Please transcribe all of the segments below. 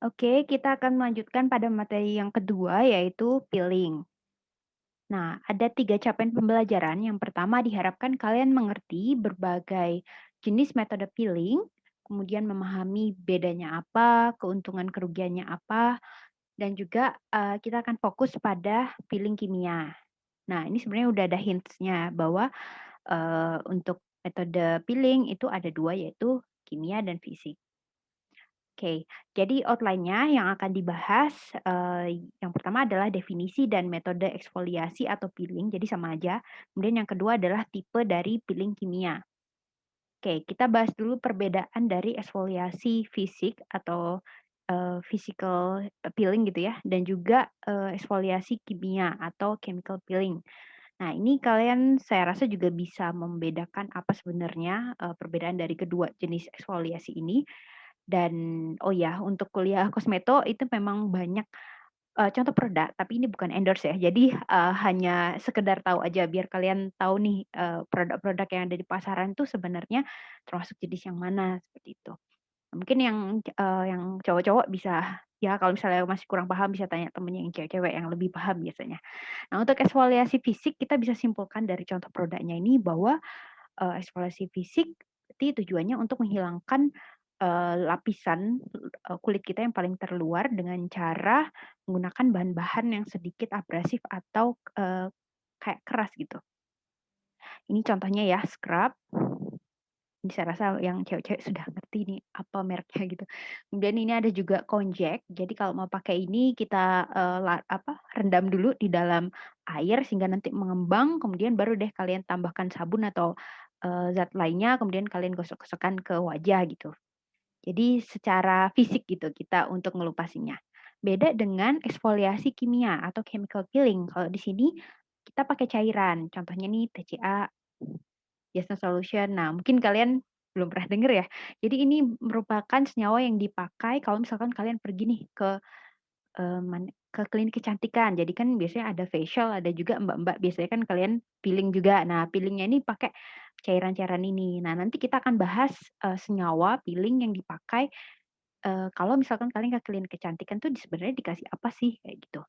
Oke, kita akan melanjutkan pada materi yang kedua, yaitu peeling. Nah, ada 3 capaian pembelajaran. Yang pertama, diharapkan kalian mengerti berbagai jenis metode peeling, kemudian memahami bedanya apa, keuntungan kerugiannya apa, dan juga kita akan fokus pada peeling kimia. Nah, ini sebenarnya udah ada hints-nya bahwa untuk metode peeling itu ada 2, yaitu kimia dan fisik. Oke, jadi outline-nya yang akan dibahas, yang pertama adalah definisi dan metode eksfoliasi atau peeling, jadi sama aja. Kemudian yang kedua adalah tipe dari peeling kimia. Oke, kita bahas dulu perbedaan dari eksfoliasi fisik atau, physical peeling gitu ya, dan juga, eksfoliasi kimia atau chemical peeling. Nah, ini kalian saya rasa juga bisa membedakan apa sebenarnya, perbedaan dari kedua jenis eksfoliasi ini. Dan oh ya, untuk kuliah kosmeto itu memang banyak, contoh produk, tapi ini bukan endorse ya. Jadi, hanya sekedar tahu aja biar kalian tahu nih, produk-produk yang ada di pasaran tuh sebenarnya termasuk jenis yang mana, seperti itu. Mungkin yang cowok-cowok bisa ya kalau misalnya masih kurang paham bisa tanya temennya yang cewek-cewek yang lebih paham biasanya. Nah, untuk eksfoliasi fisik kita bisa simpulkan dari contoh produknya ini bahwa eksfoliasi fisik berarti tujuannya untuk menghilangkan, lapisan, kulit kita yang paling terluar dengan cara menggunakan bahan-bahan yang sedikit abrasif atau, kayak keras gitu. Ini contohnya ya scrub, ini saya rasa yang cewek-cewek sudah ngerti nih apa mereknya gitu. Kemudian ini ada juga konjac, jadi kalau mau pakai ini kita, rendam dulu di dalam air sehingga nanti mengembang, kemudian baru deh kalian tambahkan sabun atau, zat lainnya, kemudian kalian gosok-gosokkan ke wajah gitu. Jadi secara fisik gitu kita untuk ngelupasinya. Beda dengan eksfoliasi kimia atau chemical peeling, kalau di sini kita pakai cairan, contohnya nih TCA, Jasna Solution. Nah, mungkin kalian belum pernah denger ya. Jadi ini merupakan senyawa yang dipakai kalau misalkan kalian pergi nih ke, ke klinik kecantikan. Jadi kan biasanya ada facial, ada juga mbak-mbak biasanya kan kalian peeling juga. Nah, peeling-nya ini pakai cairan-cairan ini. Nah, nanti kita akan bahas, senyawa peeling yang dipakai, kalau misalkan kalian ke klinik kecantikan tuh sebenarnya dikasih apa sih, kayak gitu.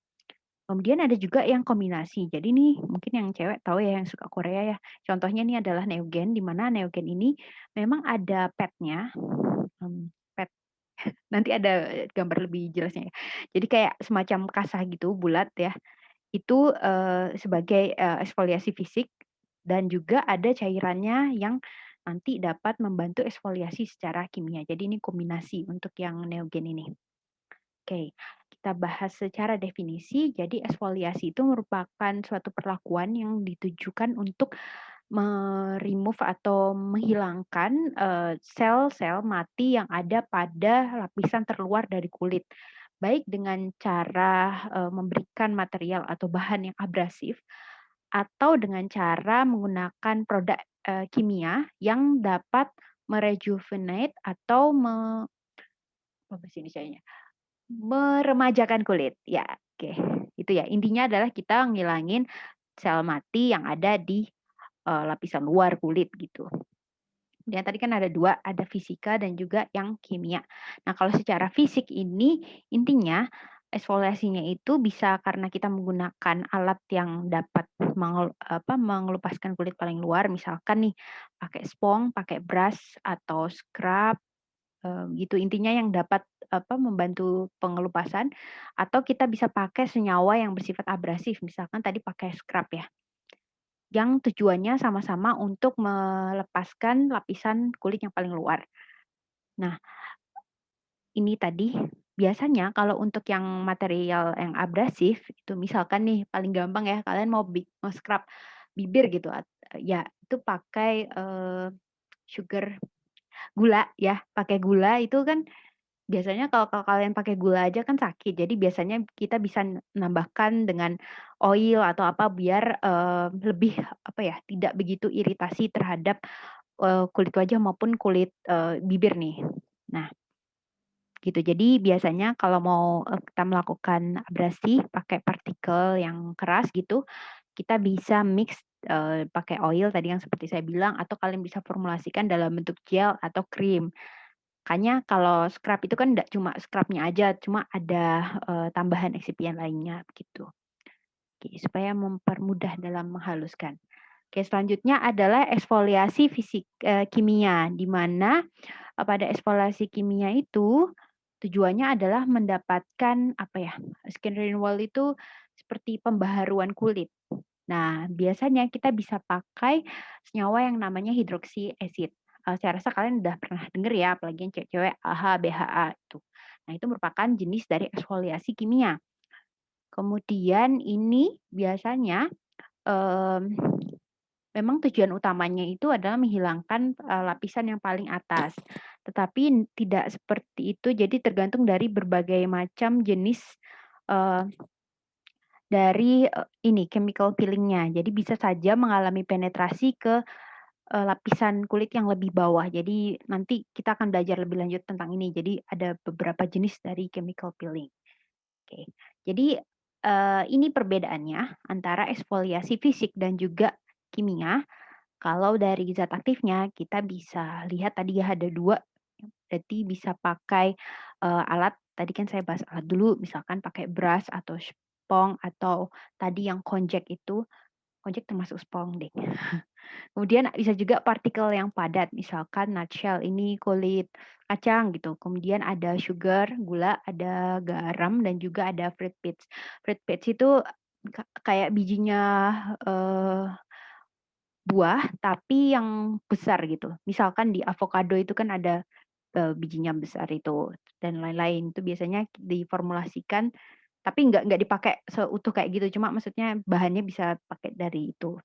Kemudian ada juga yang kombinasi. Jadi nih mungkin yang cewek tahu ya yang suka Korea ya. Contohnya nih adalah Neogen, di mana Neogen ini memang ada padnya, pad nanti ada gambar lebih jelasnya ya. Jadi kayak semacam kasah gitu bulat ya. Itu, sebagai, eksfoliasi fisik dan juga ada cairannya yang nanti dapat membantu eksfoliasi secara kimia. Jadi ini kombinasi untuk yang Neogen ini. Oke, kita bahas secara definisi. Jadi eksfoliasi itu merupakan suatu perlakuan yang ditujukan untuk atau menghilangkan, sel-sel mati yang ada pada lapisan terluar dari kulit. Baik dengan cara, memberikan material atau bahan yang abrasif, atau dengan cara menggunakan produk, kimia yang dapat merejuvenate atau apa bahasa Indonesianya? Meremajakan kulit, ya, oke. Itu ya, intinya adalah kita ngilangin sel mati yang ada di, lapisan luar kulit gitu. Dan tadi kan ada 2, ada fisika dan juga yang kimia. Nah, kalau secara fisik ini intinya eksfoliasinya itu bisa karena kita menggunakan alat yang dapat mengelupaskan kulit paling luar, misalkan nih pakai spons, pakai brush atau scrub. Gitu intinya yang dapat, membantu pengelupasan atau kita bisa pakai senyawa yang bersifat abrasif misalkan tadi pakai scrub ya, yang tujuannya sama-sama untuk melepaskan lapisan kulit yang paling luar. Nah, ini tadi biasanya kalau untuk yang material yang abrasif itu misalkan nih paling gampang ya kalian mau scrub bibir gitu ya itu pakai, sugar gula ya, pakai gula itu kan biasanya kalau kalau kalian pakai gula aja kan sakit, jadi biasanya kita bisa nambahkan dengan oil atau apa biar, lebih apa ya, tidak begitu iritasi terhadap, kulit wajah maupun kulit, bibir nih. Nah gitu, jadi biasanya kalau mau, kita melakukan abrasi pakai partikel yang keras gitu, kita bisa mix, pakai oil tadi yang seperti saya bilang atau kalian bisa formulasikan dalam bentuk gel atau krim. Makanya kalau scrub itu kan nggak cuma scrub-nya aja, cuma ada, tambahan eksipien lainnya begitu. Oke, supaya mempermudah dalam menghaluskan. Oke, selanjutnya adalah eksfoliasi kimia, di mana, pada eksfoliasi kimia itu tujuannya adalah mendapatkan apa ya, skin renewal itu seperti pembaharuan kulit. Nah, biasanya kita bisa pakai senyawa yang namanya hidroksi acid. Saya rasa kalian udah pernah denger ya, apalagi yang cewek-cewek AHA, BHA itu. Nah, itu merupakan jenis dari eksfoliasi kimia. Kemudian ini biasanya, mmm, memang tujuan utamanya itu adalah menghilangkan, lapisan yang paling atas. Tetapi tidak seperti itu, jadi tergantung dari berbagai macam jenis, eee, dari, ini chemical peeling-nya. Jadi bisa saja mengalami penetrasi ke, lapisan kulit yang lebih bawah. Jadi nanti kita akan belajar lebih lanjut tentang ini. Jadi ada beberapa jenis dari chemical peeling. Oke. Jadi, ini perbedaannya antara eksfoliasi fisik dan juga kimia. Kalau dari zat aktifnya kita bisa lihat tadi ya ada 2, berarti bisa pakai, alat tadi kan saya bahas alat dulu, misalkan pakai brush atau spong atau tadi yang konjak itu, konjak termasuk spong deh. Kemudian bisa juga partikel yang padat, misalkan nutshell ini kulit kacang gitu, kemudian ada sugar, gula, ada garam, dan juga ada fruit pits. Fruit pits itu kayak bijinya, eee, buah tapi yang besar gitu. Misalkan di avocado itu kan ada, bijinya besar itu dan lain-lain. Itu biasanya diformulasikan tapi nggak dipakai seutuh kayak gitu, cuma maksudnya bahannya bisa pakai dari itu.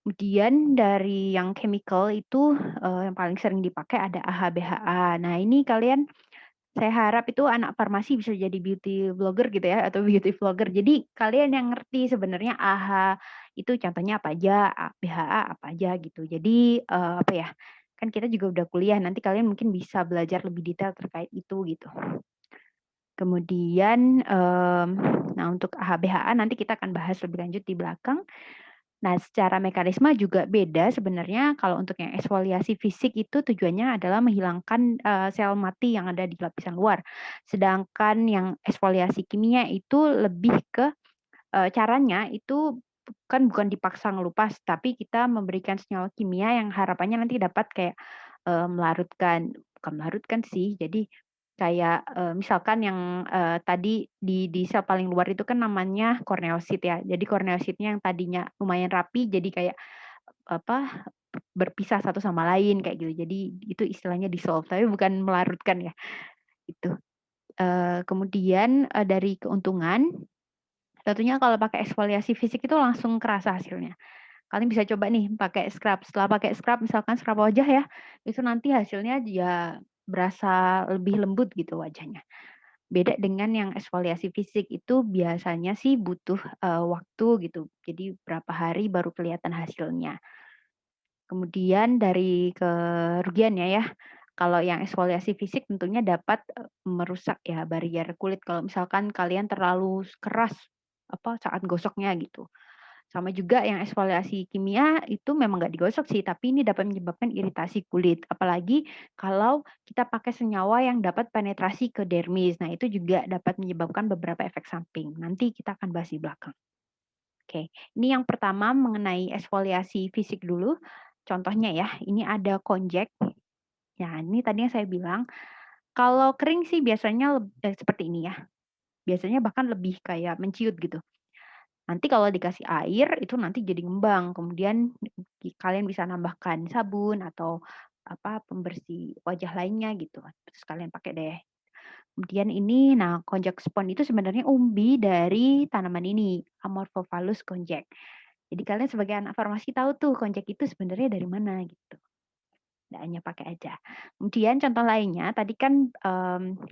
Kemudian dari yang chemical itu, yang paling sering dipakai ada AHA, BHA. Nah ini kalian saya harap itu anak farmasi bisa jadi beauty blogger gitu ya atau beauty vlogger. Jadi kalian yang ngerti sebenarnya AHA itu contohnya apa aja, BHA apa aja gitu. Jadi, apa ya, kan kita juga udah kuliah, nanti kalian mungkin bisa belajar lebih detail terkait itu gitu. Kemudian, nah untuk AHA, BHA nanti kita akan bahas lebih lanjut di belakang. Nah, secara mekanisme juga beda sebenarnya kalau untuk yang eksfoliasi fisik itu tujuannya adalah menghilangkan, sel mati yang ada di lapisan luar. Sedangkan yang eksfoliasi kimia itu lebih ke, caranya itu bukan dipaksa ngelupas, tapi kita memberikan senyawa kimia yang harapannya nanti dapat kayak, bukan melarutkan sih, jadi kayak, misalkan yang, tadi di sel paling luar itu kan namanya korneosit ya. Jadi korneositnya yang tadinya lumayan rapi jadi kayak, apa, berpisah satu sama lain kayak gitu. Jadi itu istilahnya dissolve, tapi bukan melarutkan ya, itu. Kemudian, dari keuntungan, tentunya kalau pakai eksfoliasi fisik itu langsung kerasa hasilnya. Kalian bisa coba nih pakai scrub, setelah pakai scrub misalkan scrub wajah ya, itu nanti hasilnya ya berasa lebih lembut gitu wajahnya. Beda dengan yang eksfoliasi fisik itu biasanya sih butuh, waktu gitu, jadi berapa hari baru kelihatan hasilnya. Kemudian dari kerugiannya ya, kalau yang eksfoliasi fisik tentunya dapat, merusak ya barrier kulit kalau misalkan kalian terlalu keras, apa, saat gosoknya gitu. Sama juga yang eksfoliasi kimia itu memang nggak digosok sih, tapi ini dapat menyebabkan iritasi kulit. Apalagi kalau kita pakai senyawa yang dapat penetrasi ke dermis. Nah, itu juga dapat menyebabkan beberapa efek samping. Nanti kita akan bahas di belakang. Oke, ini yang pertama mengenai eksfoliasi fisik dulu. Contohnya ya, ini ada konjac. Ya, ini tadi yang saya bilang, kalau kering sih biasanya seperti ini ya. Biasanya bahkan lebih kayak menciut gitu. Nanti kalau dikasih air, itu nanti jadi ngembang, kemudian kalian bisa nambahkan sabun atau apa, pembersih wajah lainnya gitu, terus kalian pakai deh. Kemudian ini, nah konjac spon itu sebenarnya umbi dari tanaman ini, Amorphophallus konjac. Jadi kalian sebagai anak farmasi tahu tuh konjac itu sebenarnya dari mana gitu. Nggak hanya pakai aja. Kemudian contoh lainnya tadi kan,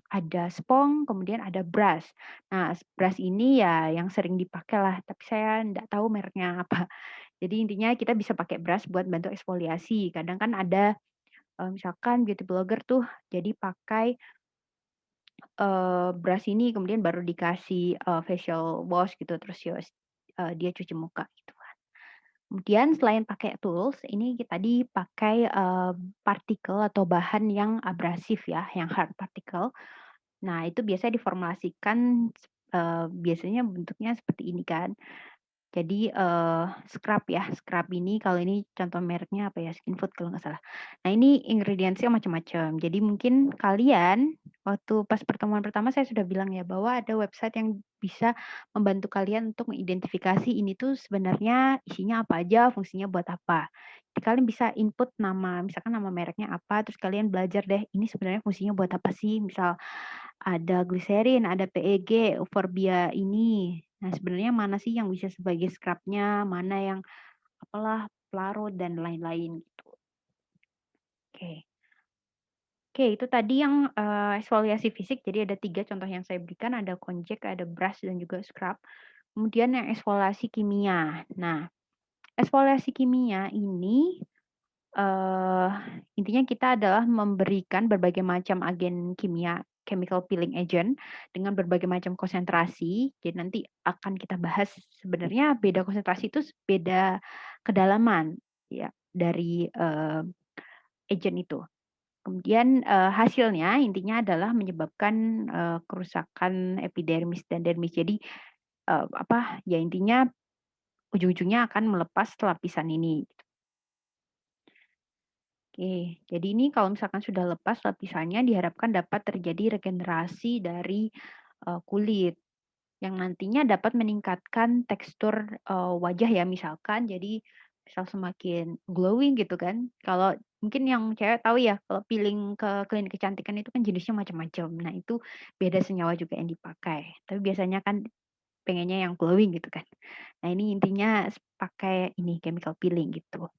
ada spong, kemudian ada brush. Nah, brush ini ya yang sering dipakai lah, tapi saya nggak tahu mereknya apa. Jadi intinya kita bisa pakai brush buat bantu eksfoliasi. Kadang kan ada, misalkan beauty blogger tuh jadi pakai, brush ini kemudian baru dikasih, facial wash gitu, terus dia cuci muka gitu kan. Kemudian selain pakai tools, ini tadi pakai, partikel atau bahan yang abrasif ya, yang hard particle. Nah, itu biasanya diformulasikan, biasanya bentuknya seperti ini kan. Jadi, scrub ya, scrub ini kalau ini contoh mereknya apa ya, Skinfood kalau nggak salah. Nah, ini ingredients-nya macam-macam. Jadi mungkin kalian waktu pas pertemuan pertama saya sudah bilang ya, bahwa ada website yang bisa membantu kalian untuk mengidentifikasi ini tuh sebenarnya isinya apa aja, fungsinya buat apa. Jadi kalian bisa input nama, misalkan nama mereknya apa, terus kalian belajar deh, ini sebenarnya fungsinya buat apa sih. Misal ada gliserin, ada PEG, Euphorbia ini. Nah, sebenarnya mana sih yang bisa sebagai scrub-nya, mana yang apalah, pelarut dan lain-lain gitu. Oke. Oke, itu tadi yang, eksfoliasi fisik, jadi ada 3 contoh yang saya berikan, ada konjak, ada brush, dan juga scrub. Kemudian yang eksfoliasi kimia. Nah, eksfoliasi kimia ini Eee, intinya kita adalah memberikan berbagai macam agen kimia, chemical peeling agent, dengan berbagai macam konsentrasi. Jadi nanti akan kita bahas sebenarnya beda konsentrasi itu beda kedalaman ya dari, agent itu. Kemudian, hasilnya intinya adalah menyebabkan, kerusakan epidermis dan dermis. Jadi, ya intinya ujung-ujungnya akan melepas lapisan ini. Oke, jadi ini kalau misalkan sudah lepas lapisannya diharapkan dapat terjadi regenerasi dari, kulit yang nantinya dapat meningkatkan tekstur, wajah ya misalkan jadi misal semakin glowing gitu kan. Kalau mungkin yang cewek tahu ya kalau peeling ke klinik kecantikan itu kan jenisnya macam-macam. Nah itu beda senyawa juga yang dipakai, tapi biasanya kan pengennya yang glowing gitu kan. Nah ini intinya pakai ini chemical peeling gitu.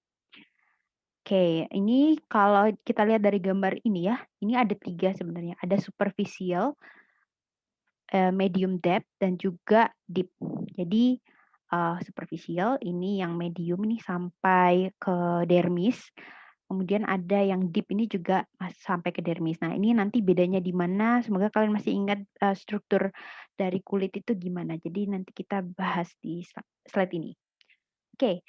Oke, ini kalau kita lihat dari gambar ini ya, ini ada 3 sebenarnya, ada superficial, medium depth, dan juga deep. Jadi, superficial ini yang medium ini sampai ke dermis, kemudian ada yang deep ini juga sampai ke dermis. Nah, ini nanti bedanya di mana, semoga kalian masih ingat, struktur dari kulit itu gimana. Jadi nanti kita bahas di slide ini. Oke.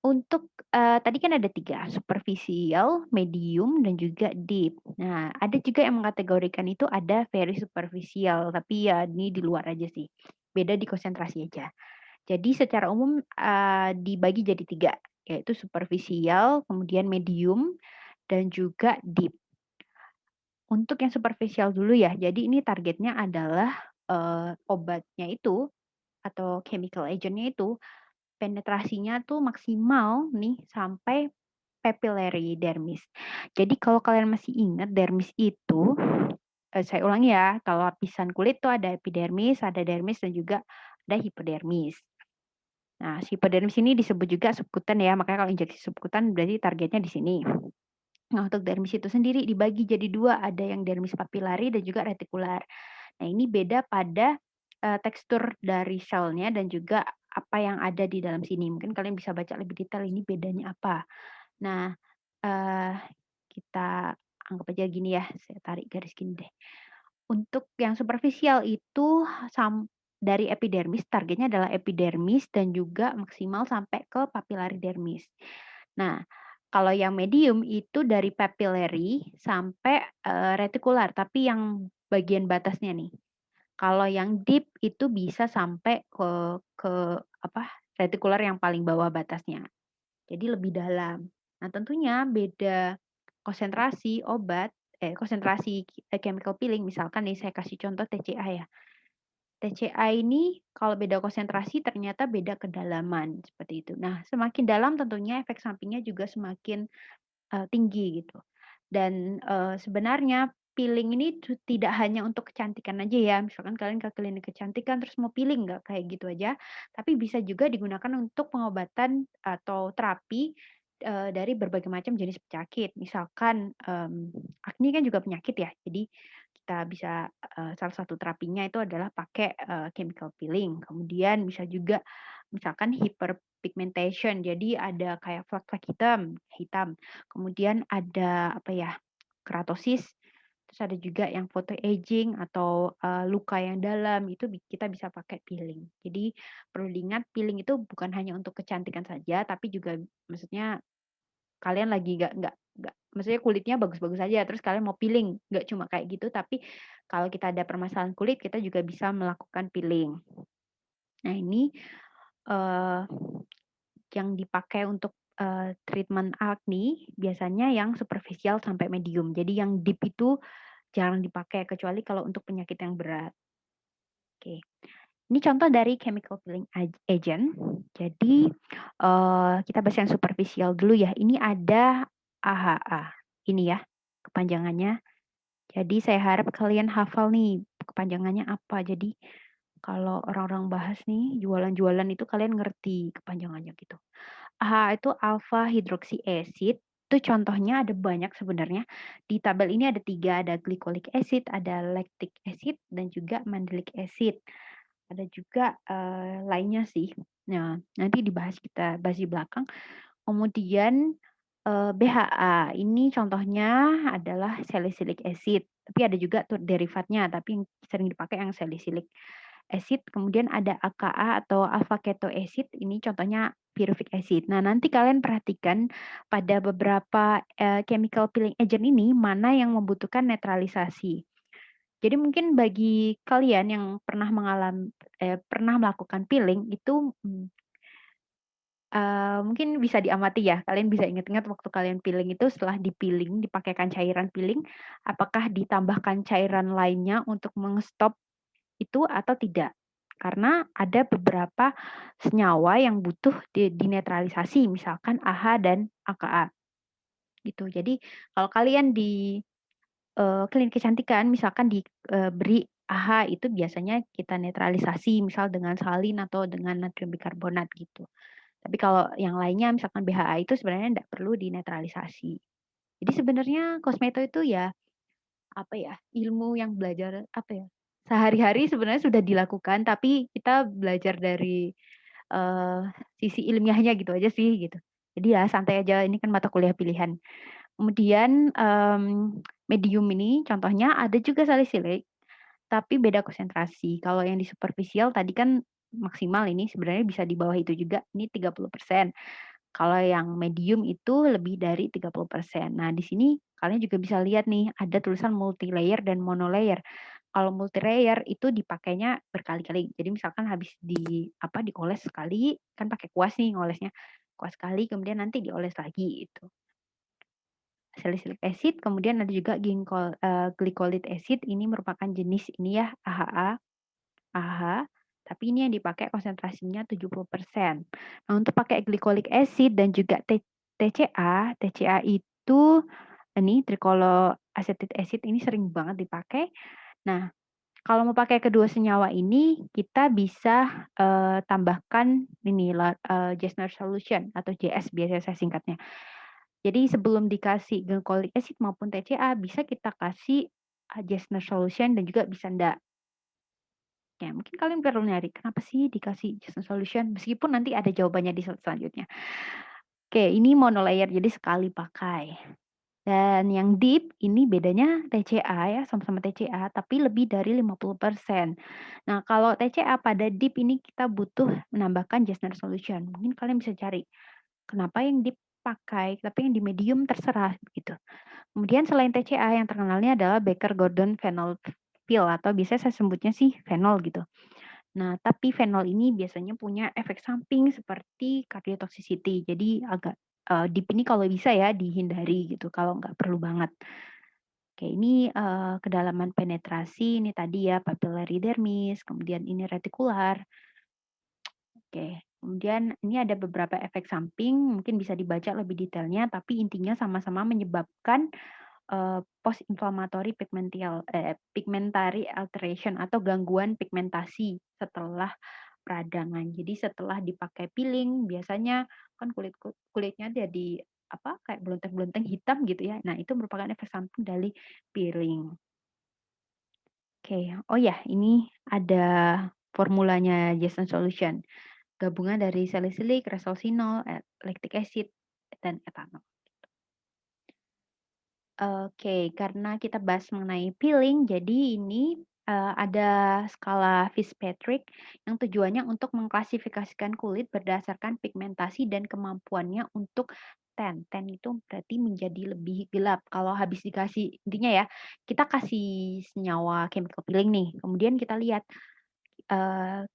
Untuk, tadi kan ada 3 superficial, medium, dan juga deep. Nah, ada juga yang mengkategorikan itu ada very superficial, tapi ya ini di luar aja sih, beda di konsentrasi aja. Jadi secara umum, dibagi jadi 3, yaitu superficial, kemudian medium, dan juga deep. Untuk yang superficial dulu ya, jadi ini targetnya adalah, obatnya itu atau chemical agent-nya itu penetrasinya tuh maksimal nih sampai papillary dermis. Jadi kalau kalian masih ingat dermis itu, saya ulangi ya, kalau lapisan kulit tuh ada epidermis, ada dermis, dan juga ada hipodermis. Nah, si hipodermis ini disebut juga subkutan ya, makanya kalau injeksi subkutan berarti targetnya di sini. Nah, untuk dermis itu sendiri dibagi jadi 2, ada yang dermis papillary dan juga retikular. Nah, ini beda pada, tekstur dari selnya dan juga apa yang ada di dalam sini. Mungkin kalian bisa baca lebih detail ini bedanya apa. Nah, eee, kita anggap aja gini ya, saya tarik garis gini deh. Untuk yang superficial itu dari epidermis, targetnya adalah epidermis dan juga maksimal sampai ke papillary dermis. Nah, kalau yang medium itu dari papillary sampai, retikular, tapi yang bagian batasnya nih. Kalau yang deep itu bisa sampai ke apa, retikular yang paling bawah batasnya. Jadi lebih dalam. Nah, tentunya beda konsentrasi obat konsentrasi chemical peeling misalkan nih saya kasih contoh TCA ya. TCA ini kalau beda konsentrasi ternyata beda kedalaman, seperti itu. Nah, semakin dalam tentunya efek sampingnya juga semakin, tinggi gitu. Dan, sebenarnya peeling ini tidak hanya untuk kecantikan aja ya, misalkan kalian ke klinik kecantikan terus mau peeling nggak kayak gitu aja, tapi bisa juga digunakan untuk pengobatan atau terapi, dari berbagai macam jenis penyakit. Misalkan, akne kan juga penyakit ya, jadi kita bisa, salah satu terapinya itu adalah pakai, chemical peeling. Kemudian bisa juga misalkan hyperpigmentation, jadi ada kayak flek-flek hitam hitam. Kemudian ada apa ya, keratosis, Terus ada juga yang photo aging atau, luka yang dalam itu kita bisa pakai peeling. Jadi perlu diingat peeling itu bukan hanya untuk kecantikan saja, tapi juga maksudnya kalian lagi nggak maksudnya kulitnya bagus-bagus aja, terus kalian mau peeling, nggak cuma kayak gitu, tapi kalau kita ada permasalahan kulit, kita juga bisa melakukan peeling. Nah ini, eee, yang dipakai untuk, treatment akne biasanya yang superficial sampai medium. Jadi yang deep itu jarang dipakai, kecuali kalau untuk penyakit yang berat. Oke. Ini contoh dari chemical peeling agent. Jadi, kita bahas yang superficial dulu ya. Ini ada AHA, ini ya kepanjangannya. Jadi saya harap kalian hafal nih kepanjangannya apa. Jadi kalau orang-orang bahas nih jualan-jualan itu kalian ngerti kepanjangannya gitu. AHA itu alpha hydroxy acid, itu contohnya ada banyak sebenarnya. Di tabel ini ada 3, ada glycolic acid, ada lactic acid, dan juga mandelic acid. Ada juga, lainnya sih. Nah, nanti kita bahas di belakang. Kemudian, BHA ini contohnya adalah salicylic acid, tapi ada juga tuh derivatnya, tapi yang sering dipakai yang salicylic acid. Kemudian ada AKA atau alpha keto acid, ini contohnya pyruvic acid. Nah, nanti kalian perhatikan pada beberapa, chemical peeling agent ini, mana yang membutuhkan netralisasi. Jadi mungkin bagi kalian yang pernah melakukan peeling itu, mungkin bisa diamati ya, kalian bisa ingat-ingat waktu kalian peeling itu setelah di-peeling, dipakaikan cairan peeling, apakah ditambahkan cairan lainnya untuk stop itu atau tidak. Karena ada beberapa senyawa yang butuh dinetralisasi, misalkan AHA dan AKA, gitu. Jadi kalau kalian di klinik kecantikan misalkan beri AHA itu biasanya kita netralisasi misal dengan salin atau dengan natrium bikarbonat gitu. Tapi kalau yang lainnya misalkan BHA itu sebenarnya nggak perlu dinetralisasi. Jadi sebenarnya kosmeto itu ya, apa ya, ilmu yang belajar apa ya, sehari-hari sebenarnya sudah dilakukan tapi kita belajar dari, eee, sisi ilmiahnya gitu aja sih gitu. Jadi ya santai aja ini kan mata kuliah pilihan. Kemudian, medium ini contohnya ada juga salicylic, tapi beda konsentrasi. Kalau yang di superficial tadi kan maksimal ini sebenarnya bisa di bawah itu juga, ini 30%. Kalau yang medium itu lebih dari 30%. Nah, di sini kalian juga bisa lihat nih, ada tulisan multi-layer dan monolayer. Kalau multi-layer itu dipakainya berkali-kali. Jadi misalkan habis dioles sekali, kan pakai kuas nih ngolesnya, kuas sekali kemudian nanti dioles lagi itu. Salicylic acid, kemudian ada juga glycolide acid, ini merupakan jenis ini ya, AHA, tapi ini yang dipakai konsentrasinya 70%. Nah, untuk pakai glycolic acid dan juga TCA itu ini tricoloacetic acid ini sering banget dipakai. Nah, kalau mau pakai kedua senyawa ini, kita bisa, tambahkan ini Jessner solution atau JS biasanya saya singkatnya. Jadi sebelum dikasih glycolic acid maupun TCA bisa kita kasih, Jessner solution dan juga bisa enggak. Ya mungkin kalian perlu nyari, kenapa sih dikasih Jessner solution? Meskipun nanti ada jawabannya di slide selanjutnya. Oke, ini monolayer jadi sekali pakai. Dan yang deep ini bedanya TCA ya, sama-sama TCA tapi lebih dari 50%. Nah, kalau TCA pada deep ini kita butuh menambahkan Jessner solution. Mungkin kalian bisa cari, kenapa yang deep pakai, tapi yang di medium terserah gitu. Kemudian selain TCA yang terkenalnya adalah Baker-Gordon phenol pill atau biasanya saya sebutnya sih phenol gitu. Nah, tapi phenol ini biasanya punya efek samping seperti cardiotoxicity. Jadi agak, DIP ini kalau bisa ya dihindari gitu, kalau nggak perlu banget. Oke, ini, kedalaman penetrasi, ini tadi ya papillary dermis, kemudian ini retikular. Oke, kemudian ini ada beberapa efek samping, mungkin bisa dibaca lebih detailnya, tapi intinya sama-sama menyebabkan, post inflammatory pigmentary alteration atau gangguan pigmentasi setelah peradangan. Jadi setelah dipakai peeling biasanya kan kulitnya jadi kayak belenteng-belenteng hitam gitu ya. Nah, itu merupakan efek samping dari peeling. Oke, oh ya ini ada formulanya Jason Solution. Gabungan dari salicylic, resorcinol, lactic acid, dan etanol. Oke, karena kita bahas mengenai peeling, jadi ini, ada skala Fitzpatrick yang tujuannya untuk mengklasifikasikan kulit berdasarkan pigmentasi dan kemampuannya untuk tan. Tan itu berarti menjadi lebih gelap kalau habis dikasih intinya ya, kita kasih senyawa chemical peeling nih, kemudian kita lihat, eee,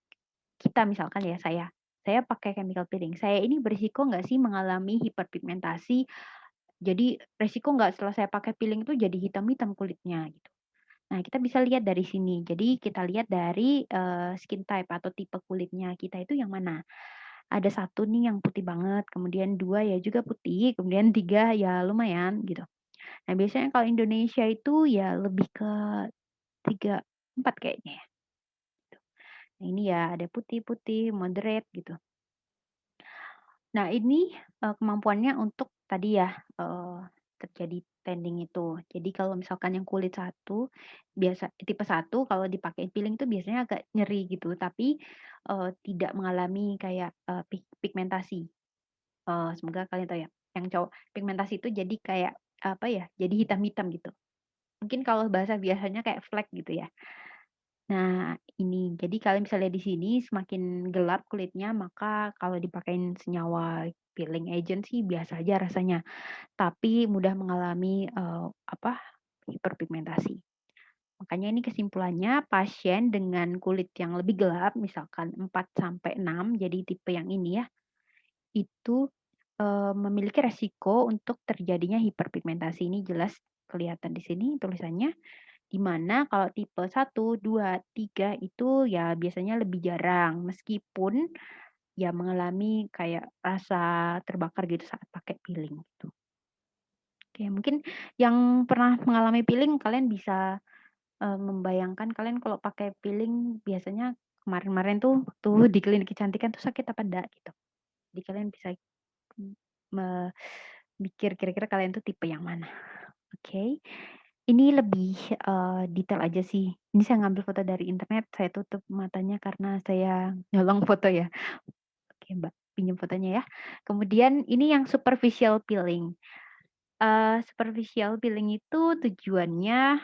kita misalkan ya saya pakai chemical peeling, saya ini berisiko nggak sih mengalami hiperpigmentasi jadi resiko nggak setelah saya pakai peeling itu jadi hitam-hitam kulitnya gitu. Nah kita bisa lihat dari sini. Jadi kita lihat dari, skin type atau tipe kulitnya kita itu yang mana. Ada satu nih yang putih banget, kemudian 2 ya juga putih, kemudian 3 ya lumayan gitu. Nah biasanya kalau Indonesia itu ya lebih ke 3 4 kayaknya ya. Nah ini ya ada putih-putih, moderate gitu. Nah ini, kemampuannya untuk tadi ya, terjadi tanning itu. Jadi kalau misalkan yang kulit satu, tipe satu kalau dipakai peeling itu biasanya agak nyeri gitu, tapi, tidak mengalami kayak, pigmentasi. Semoga kalian tahu ya, yang cowok pigmentasi itu jadi kayak, apa ya, jadi hitam-hitam gitu. Mungkin kalau bahasa biasanya kayak flek gitu ya. Nah, ini, jadi kalian bisa lihat di sini semakin gelap kulitnya, maka kalau dipakein senyawa peeling agent sih biasa aja rasanya, tapi mudah mengalami, apa, hiperpigmentasi. Makanya ini kesimpulannya pasien dengan kulit yang lebih gelap, misalkan 4 sampai 6, jadi tipe yang ini ya, itu, memiliki resiko untuk terjadinya hiperpigmentasi. Ini jelas kelihatan di sini tulisannya. Di mana kalau tipe 1, 2, 3 itu ya biasanya lebih jarang, meskipun ya mengalami kayak rasa terbakar gitu saat pakai peeling gitu. Oke, mungkin yang pernah mengalami peeling kalian bisa, membayangkan kalian kalau pakai peeling biasanya kemarin-kemarin tuh waktu di klinik kecantikan tuh sakit apa enggak gitu. Jadi kalian bisa, mmm, mikir kira-kira kalian tuh tipe yang mana. Oke. Ini lebih, detail aja sih. Ini saya ngambil foto dari internet, saya tutup matanya karena saya nyolong foto ya. Oke Mbak, pinjam fotonya ya. Kemudian ini yang superficial peeling. Superficial peeling itu tujuannya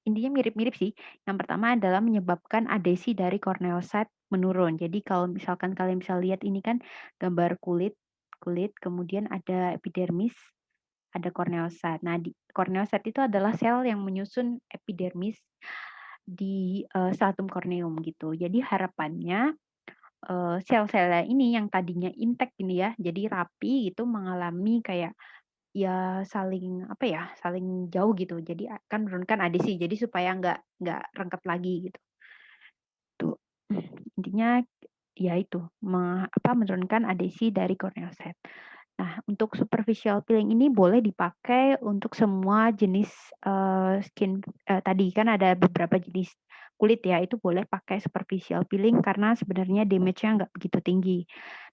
intinya mirip-mirip sih. Yang pertama adalah menyebabkan adesi dari corneocyte menurun. Jadi kalau misalkan kalian bisa lihat ini kan gambar kulit kulit, kemudian ada epidermis, ada corneocyte. Nah, di corneocyte itu adalah sel yang menyusun epidermis di, stratum corneum gitu. Jadi harapannya, sel-selnya ini yang tadinya intact ini ya, jadi rapi itu mengalami kayak, ya saling apa ya, saling jauh gitu. Jadi akan menurunkan adesi, jadi supaya nggak rengket lagi gitu. Tuh, intinya ya itu, menurunkan adesi dari corneocyte. Nah, untuk superficial peeling ini boleh dipakai untuk semua jenis, skin tadi kan ada beberapa jenis kulit ya, itu boleh pakai superficial peeling karena sebenarnya damage-nya nggak begitu tinggi.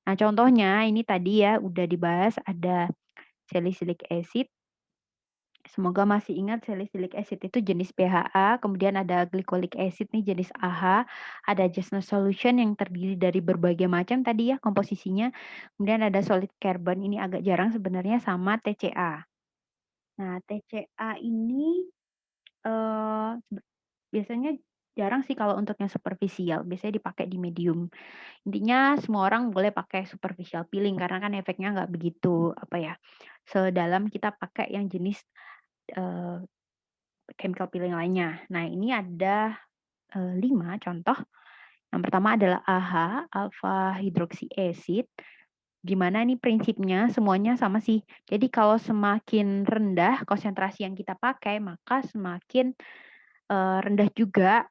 Nah, contohnya ini tadi ya udah dibahas ada salicylic acid. Semoga masih ingat salicylic acid itu jenis BHA, kemudian ada glycolic acid nih jenis AHA, ada Jasner solution yang terdiri dari berbagai macam tadi ya komposisinya, kemudian ada solid carbon ini agak jarang sebenarnya sama TCA. Nah TCA ini, eee, biasanya jarang sih kalau untuk yang superficial, biasanya dipakai di medium. Intinya semua orang boleh pakai superficial peeling karena kan efeknya nggak begitu apa ya, sedalam kita pakai yang jenis, eee chemical peeling lainnya. Nah, ini ada, 5 contoh. Yang pertama adalah AHA, alpha hydroxy acid, di mana nih prinsipnya semuanya sama sih. Jadi kalau semakin rendah konsentrasi yang kita pakai, maka semakin, rendah juga,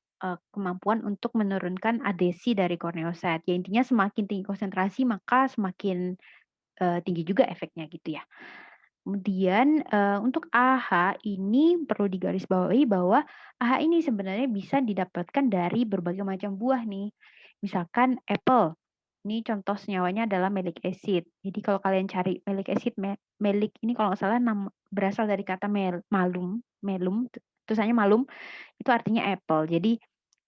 kemampuan untuk menurunkan adesi dari corneocyte. Ya intinya semakin tinggi konsentrasi, maka semakin, tinggi juga efeknya gitu ya. Kemudian, untuk AHA ini perlu digarisbawahi bahwa AHA ini sebenarnya bisa didapatkan dari berbagai macam buah nih. Misalkan apple, ini contoh senyawanya adalah malic acid. Jadi kalau kalian cari malic acid, malic ini kalau nggak salah berasal dari kata malum, tulisannya malum, itu artinya apple. Jadi,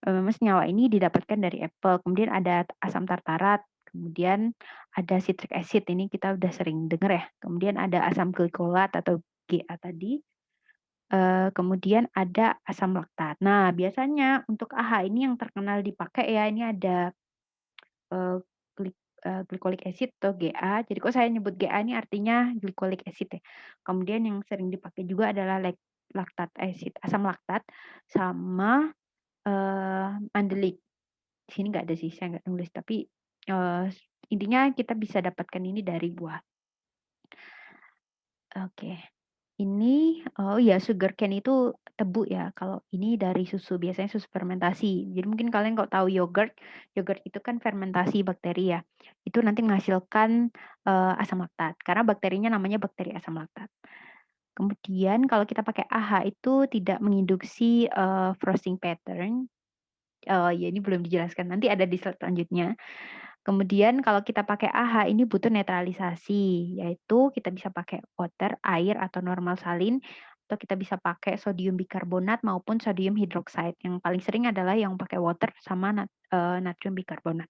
memang senyawa ini didapatkan dari apple. Kemudian ada asam tartarat, kemudian ada citric acid, ini kita udah sering dengar ya. Kemudian ada asam glikolat atau GA tadi. kemudian ada asam laktat. Nah, biasanya untuk AHA ini yang terkenal dipakai ya, ini ada, eee, glycolic acid atau GA. Jadi kok saya nyebut GA ini artinya glycolic acid ya. Kemudian yang sering dipakai juga adalah lactic acid, asam laktat sama, mandelic. Di sini nggak ada sih, saya nggak nulis, tapi, eee, intinya kita bisa dapatkan ini dari buah. Oke. Ini oh iya, sugarcane itu tebu ya, kalau ini dari susu, biasanya susu fermentasi. Jadi mungkin kalian kalau tahu yogurt, yogurt itu kan fermentasi bakteri ya, itu nanti menghasilkan, asam laktat, karena bakterinya namanya bakteri asam laktat. Kemudian kalau kita pakai AHA itu tidak menginduksi, frosting pattern, ya ini belum dijelaskan, nanti ada di slide selanjutnya. Kemudian kalau kita pakai AHA ini butuh netralisasi, yaitu kita bisa pakai water, air atau normal salin, atau kita bisa pakai sodium bikarbonat maupun sodium hidroksida. Yang paling sering adalah yang pakai water sama natrium bikarbonat.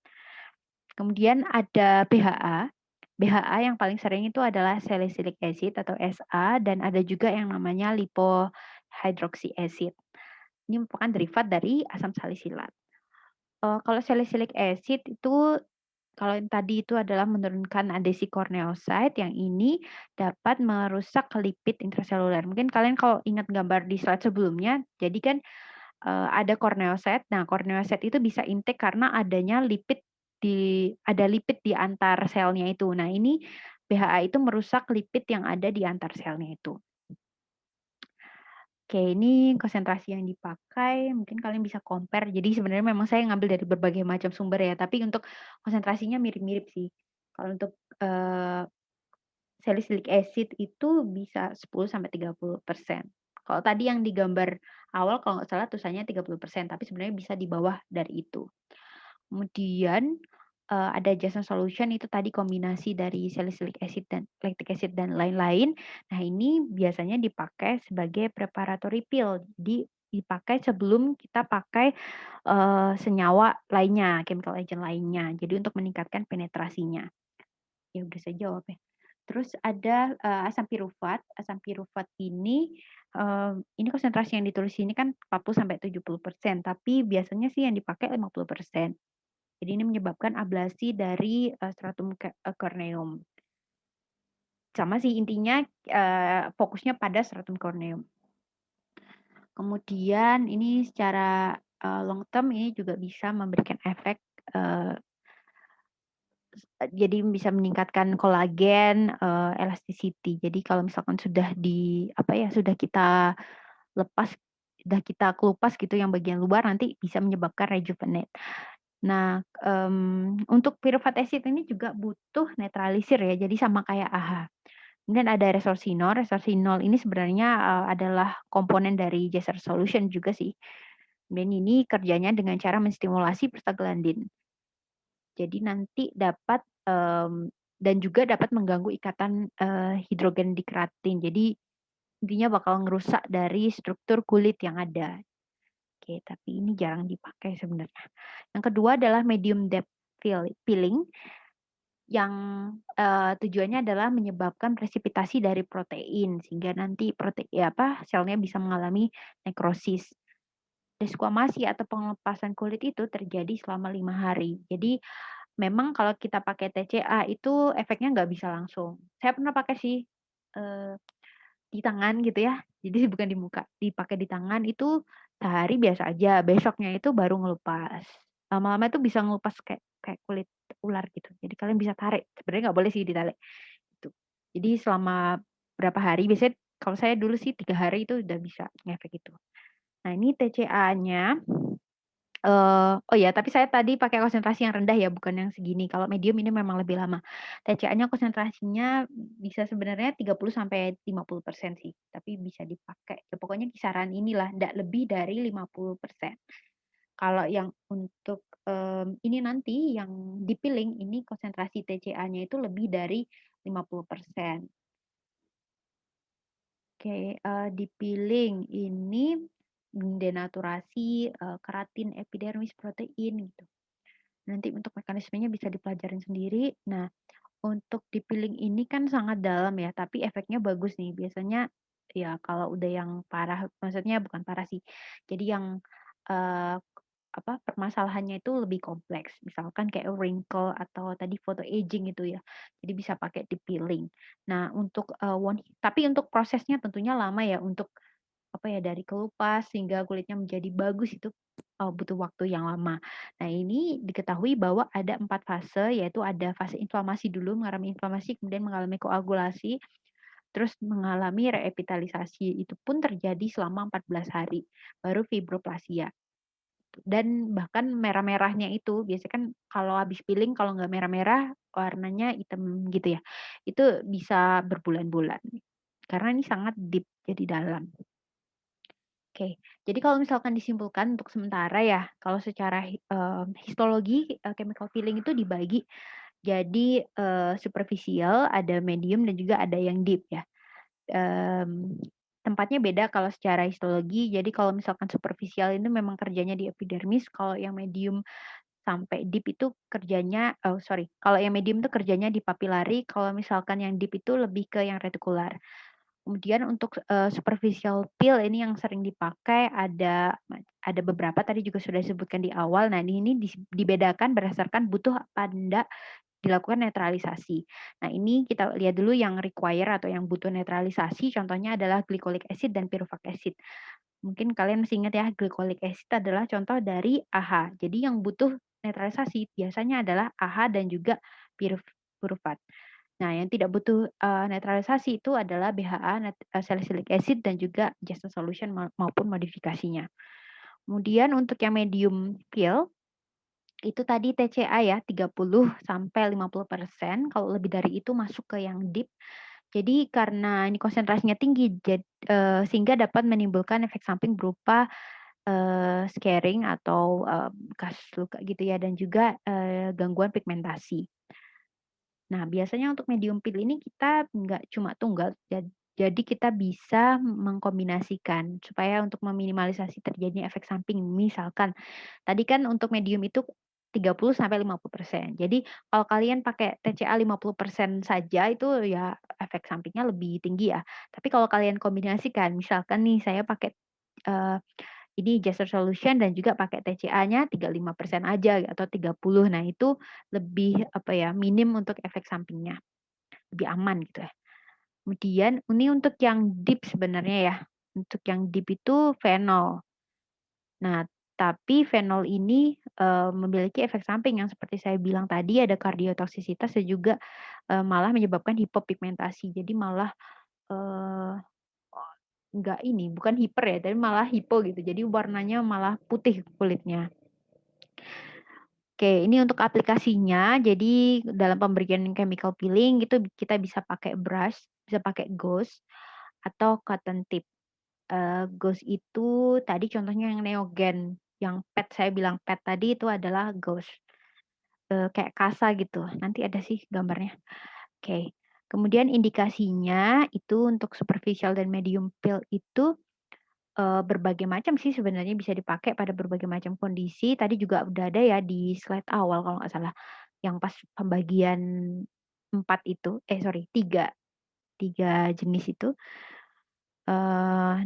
Kemudian ada BHA. BHA yang paling sering itu adalah salicylic acid atau SA dan ada juga yang namanya lipohydroxy acid. Ini merupakan derivat dari asam salisilat. Kalau salicylic acid itu kalau yang tadi itu adalah menurunkan adesi corneocyte, yang ini dapat merusak lipid intraseluler. Mungkin kalian kalau ingat gambar di slide sebelumnya, jadi kan, ada corneocyte. Nah, corneocyte itu bisa intake karena adanya ada lipid di antar selnya itu. Nah, ini BHA itu merusak lipid yang ada di antar selnya itu. Oke, ini konsentrasi yang dipakai, mungkin kalian bisa compare. Jadi sebenarnya memang saya ngambil dari berbagai macam sumber ya, tapi untuk konsentrasinya mirip-mirip sih. Kalau untuk, salicylic acid itu bisa 10-30%. Kalau tadi yang di gambar awal kalau nggak salah tulisannya 30%, tapi sebenarnya bisa di bawah dari itu. Kemudian, ada Jason Solution itu tadi kombinasi dari salicylic acid dan lactic acid dan lain-lain. Nah, ini biasanya dipakai sebagai preparatory pill. Jadi dipakai sebelum kita pakai, senyawa lainnya, chemical agent lainnya. Jadi untuk meningkatkan penetrasinya. Ya udah saya jawab ya. Terus ada, asam pirufat. Asam pirufat ini konsentrasi yang ditulis sini kan 40-70%, tapi biasanya sih yang dipakai 50%. Jadi ini menyebabkan ablasi dari, stratum corneum. Sama sih intinya, fokusnya pada stratum corneum. Kemudian ini secara, long term ini juga bisa memberikan efek, eee jadi bisa meningkatkan kolagen, elasticity. Jadi kalau misalkan sudah apa ya, sudah kita lepas, sudah kita kelupas gitu yang bagian luar, nanti bisa menyebabkan rejuvenate. Nah, untuk piruvat acid ini juga butuh netralisir ya, jadi sama kayak AHA. Kemudian ada resorcinol. Resorcinol ini sebenarnya, adalah komponen dari Jason Solution juga sih. Dan ini kerjanya dengan cara menstimulasi prostaglandin. Jadi nanti dapat, dan juga dapat mengganggu ikatan, hidrogen di keratin. Jadi intinya bakal ngerusak dari struktur kulit yang ada. Oke, tapi ini jarang dipakai sebenarnya. Yang kedua adalah medium depth peeling yang, tujuannya adalah menyebabkan presipitasi dari protein sehingga nanti selnya bisa mengalami nekrosis. Desquamasi atau pengelepasan kulit itu terjadi selama 5 hari. Jadi memang kalau kita pakai TCA itu efeknya nggak bisa langsung. Saya pernah pakai sih, eee, di tangan gitu ya, jadi bukan di muka, dipakai di tangan itu sehari biasa aja, besoknya itu baru ngelupas. Lama-lama itu bisa ngelupas kayak kayak kulit ular gitu. Jadi kalian bisa tarik, sebenarnya nggak boleh sih ditarik, gitu. Jadi selama berapa hari, biasanya kalau saya dulu sih 3 hari itu udah bisa ngefek itu. Nah ini TCA-nya, oh ya, tapi saya tadi pakai konsentrasi yang rendah ya, bukan yang segini. Kalau medium ini memang lebih lama. TCA-nya konsentrasinya bisa sebenarnya 30-50% sih, tapi bisa dipakai. Ya pokoknya kisaran inilah, ndak lebih dari 50%. Kalau yang untuk, ini nanti yang dipiling ini konsentrasi TCA-nya itu lebih dari 50%. Oke, dipiling ini denaturasi, keratin epidermis protein gitu. Nanti untuk mekanismenya bisa dipelajarin sendiri. Nah, untuk dipiling ini kan sangat dalam ya, tapi efeknya bagus nih. Biasanya ya kalau udah yang parah maksudnya bukan parah sih, jadi yang, eee, apa, permasalahannya itu lebih kompleks, misalkan kayak wrinkle atau tadi photo aging itu ya, jadi bisa pakai deep peeling. Nah untuk, tapi untuk prosesnya tentunya lama ya untuk, apa ya, dari kelupas hingga kulitnya menjadi bagus itu, butuh waktu yang lama. Nah ini diketahui bahwa ada 4 fase, yaitu ada fase inflamasi dulu, mengalami inflamasi, kemudian mengalami koagulasi, terus mengalami reepitalisasi, itu pun terjadi selama 14 hari, baru fibroplasia. Dan bahkan merah-merahnya itu biasanya kan kalau habis peeling kalau nggak merah-merah warnanya hitam gitu ya, itu bisa berbulan-bulan, karena ini sangat deep, jadi dalam. Oke, jadi kalau misalkan disimpulkan untuk sementara ya, kalau secara histologi, chemical peeling itu dibagi jadi, superficial, ada medium, dan juga ada yang deep ya. Mmm, Tempatnya beda kalau secara histologi, jadi kalau misalkan superficial itu memang kerjanya di epidermis, kalau yang medium sampai deep itu kerjanya sorry, kalau yang medium itu kerjanya di papillary, kalau misalkan yang deep itu lebih ke yang retikular. Kemudian untuk, superficial peel ini yang sering dipakai ada beberapa tadi juga sudah disebutkan di awal. Nah, ini dibedakan berdasarkan butuh apa enggak dilakukan netralisasi. Nah, ini kita lihat dulu yang require atau yang butuh netralisasi, contohnya adalah glycolic acid dan pyruvate acid. Mungkin kalian masih ingat ya, glycolic acid adalah contoh dari AHA. Jadi yang butuh netralisasi biasanya adalah AHA dan juga pyruvate. Nah, yang tidak butuh, netralisasi itu adalah BHA, salicylic acid dan juga Jasper solution maupun modifikasinya. Kemudian untuk yang medium peel, itu tadi TCA ya 30 sampai 50%, kalau lebih dari itu masuk ke yang deep. Jadi karena ini konsentrasinya tinggi sehingga dapat menimbulkan efek samping berupa, scarring atau, bekas luka gitu ya dan juga, gangguan pigmentasi. Nah, biasanya untuk medium peel ini kita nggak cuma tunggal, jadi kita bisa mengkombinasikan supaya untuk meminimalisasi terjadinya efek samping. Misalkan, tadi kan untuk medium itu 30 sampai 50%. Jadi kalau kalian pakai TCA 50% saja itu ya efek sampingnya lebih tinggi ya. Tapi kalau kalian kombinasikan, misalkan nih saya pakai, eee ini Jasper Solution dan juga pakai TCA-nya 35% aja atau 30. Nah, itu lebih, apa ya, minim untuk efek sampingnya, lebih aman gitu ya. Kemudian ini untuk yang deep sebenarnya ya, untuk yang deep itu fenol. Nah, tapi fenol ini, memiliki efek samping yang seperti saya bilang tadi ada kardiotoksisitas dan juga, malah menyebabkan hipopigmentasi. Jadi malah, eee, nggak ini, bukan hiper ya, tapi malah hipo gitu. Jadi warnanya malah putih kulitnya. Oke, ini untuk aplikasinya, jadi dalam pemberian chemical peeling itu kita bisa pakai brush, bisa pakai gauze, atau cotton tip. Gauze itu tadi contohnya yang Neogen, yang pad saya bilang pad tadi itu adalah gauze, kayak kasa gitu, nanti ada sih gambarnya. Oke, kemudian indikasinya itu untuk superficial dan medium peel itu berbagai macam sih sebenarnya bisa dipakai pada berbagai macam kondisi, tadi juga udah ada ya di slide awal kalau nggak salah, yang pas pembagian 4 itu sorry 3 jenis itu.